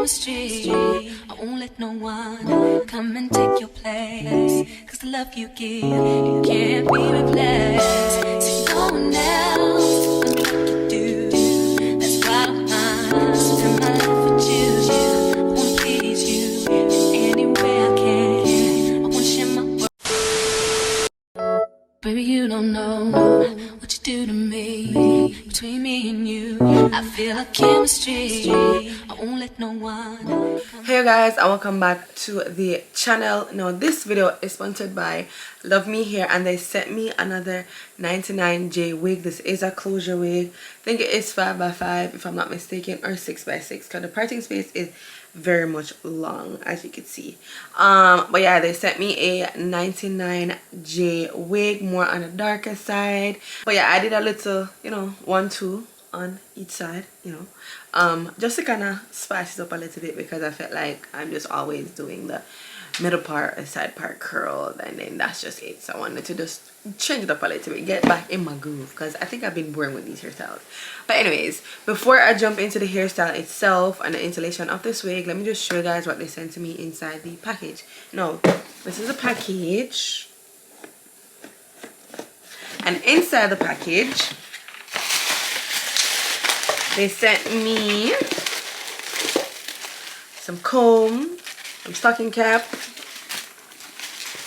chemistry. I won't let no one come and take your place. Cause the love you give, it can't be replaced. See, no one else can do like you do. That's why I spend my life with you. I wanna please you in any way I can. I wanna share my world. Baby, you don't know what you do to me. Between me and you, I feel like chemistry. I won't let no one. Hey guys, and welcome back to the channel. Now this video is sponsored by Luvme Hair, and they sent me another 99J wig. This is a closure wig. I think it is 5x5 if I'm not mistaken, or 6x6, because the parting space is very much long, as you can see. But yeah, they sent me a 99J wig, more on the darker side. But yeah, I did a little, you know, 1-2 on each side, you know, just to kind of spice it up a little bit, because I felt like I'm just always doing the middle part or side part curled, and then that's just it. So I wanted to just change it up a little bit, get back in my groove, because I think I've been boring with these hairstyles. But anyways, before I jump into the hairstyle itself and the installation of this wig, let me just show you guys what they sent to me inside the package. No, this is a package, and inside the package they sent me some comb, some stocking cap.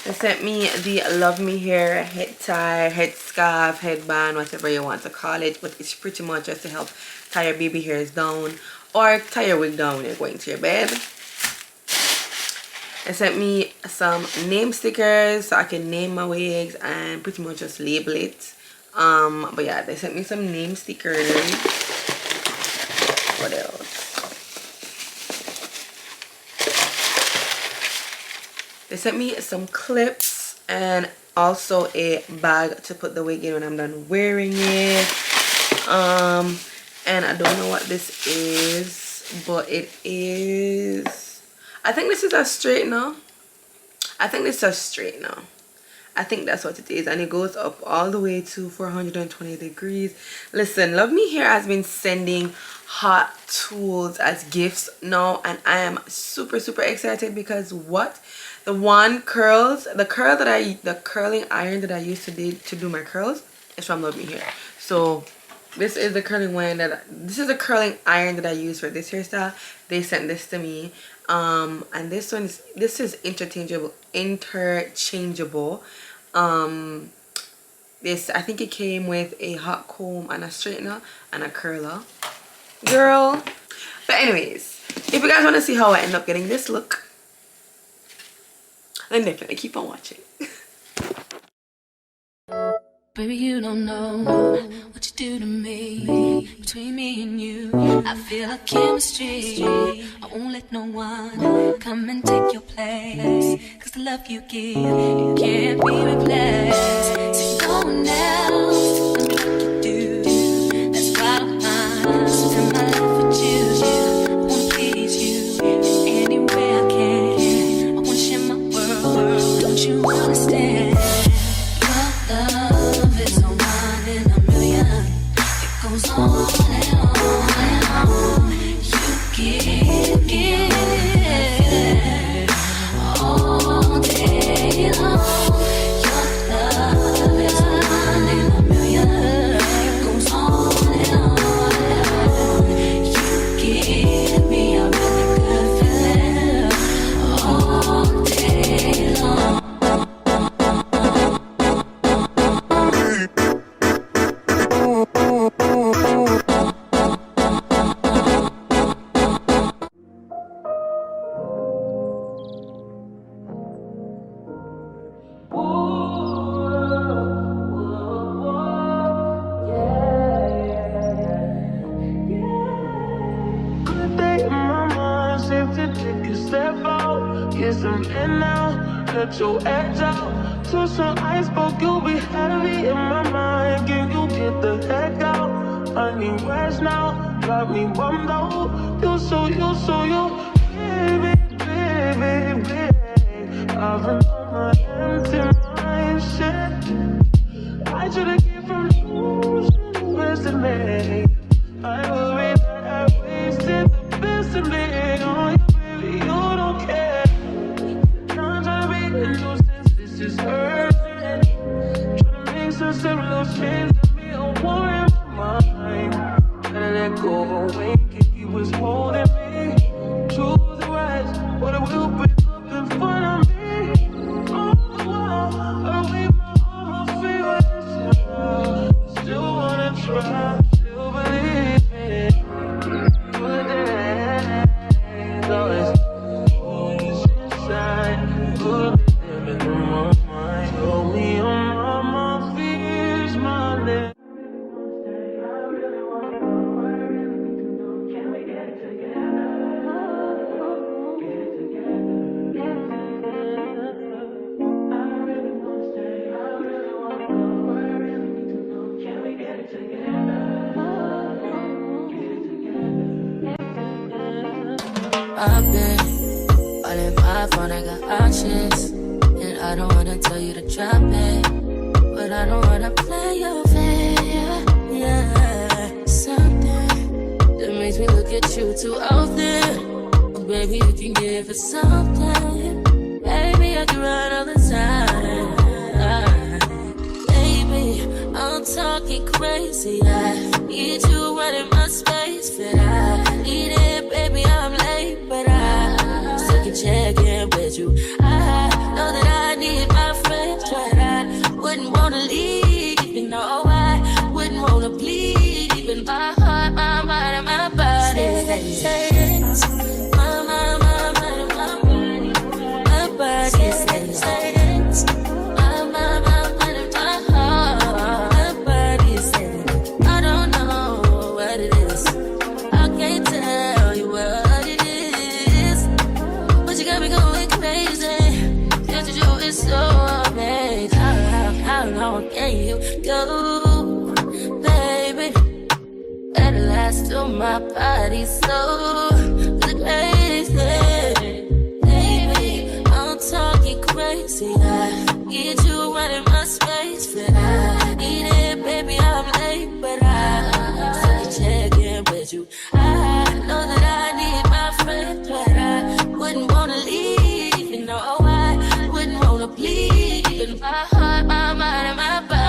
They sent me the Luvme Hair head tie, head scarf, headband, whatever you want to call it, but it's pretty much just to help tie your baby hairs down or tie your wig down when you're going to your bed. They sent me some name stickers so I can name my wigs and pretty much just label it. But yeah, they sent me some name stickers. What else? They sent me some clips and also a bag to put the wig in when I'm done wearing it. And I don't know what this is, but it is, I think this is a straightener. I think this is a straightener. I think that's what it is, and it goes up all the way to 420 degrees. Listen, Luvme Hair has been sending hot tools as gifts now, and I am super excited, because what the curling iron that I used to do my curls is from Luvme Hair. So this is the curling iron that I use for this hairstyle. They sent this to me, and this is interchangeable. This, I think it came with a hot comb and a straightener and a curler, girl. But anyways, if you guys want to see how I end up getting this look, then definitely keep on watching. Baby, you don't know what you do to me. Between me and you, I feel like chemistry. I won't let no one come and take your place. Cause the love you give, it can't be replaced. See, no one else can do like you do. That's why I spend my life with you. I wanna please you in any way I can. I wanna share my world, don't you understand? Your love is a one in a million. It goes on and on and on. You give all day long. Your love is a one in a million. It goes on and on and on. You give me a really good feeling all day long. Let your edge out to some iceberg, you'll be heavy in my mind. Can you get the heck out? I need rest now. Got me bummed out. You so baby. I've been on my empty mind shit. I should've came from losing yesterday. I worry that I wasted the best of me on you. I've been all in my phone, I got options. And I don't wanna tell you to drop it, but I don't wanna play your fair. Yeah, something that makes me look at you too often. But baby, you can give it something. Baby, I can run all the time. Baby, I'm talking crazy. I need you running my space, but I need it, baby. I'm late, but I still can check in with you. I know that I need my friends, but I wouldn't wanna leave. You know, I wouldn't wanna bleed. Even my heart, my mind, and my body. My mind, my body. My body says my mind, and my heart. My body says I don't know what it is. I can't tell you what it is, but you got me going crazy. Just to do is so amazing. How long can you go, baby? At last to my body so crazy. Baby, I'm talking crazy. I need you running my space, but I need it, baby. I'm late, but I still check in with you. I know that I need my friends, but I wouldn't wanna leave. You know, I wouldn't wanna bleed. Even my heart, my mind, and my body.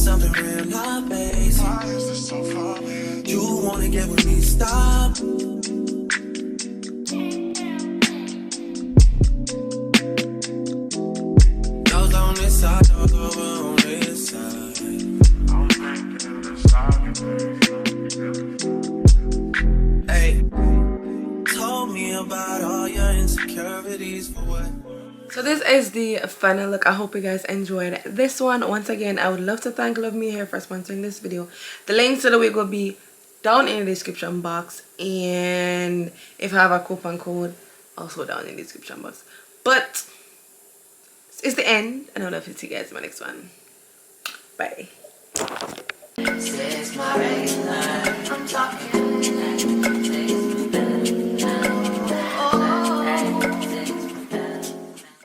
something real, not bad. You wanna get with me, stop. Those on this side, those over on this side. I'm thinking this side. Hey, told me about all your insecurities for what? So this is the final look. I hope you guys enjoyed this one. Once again, I would love to thank Luvme Hair for sponsoring this video. The links to the wig will be down in the description box, and if I have a coupon code, also down in the description box. But it's the end, and I'll love to see you guys in my next one. Bye.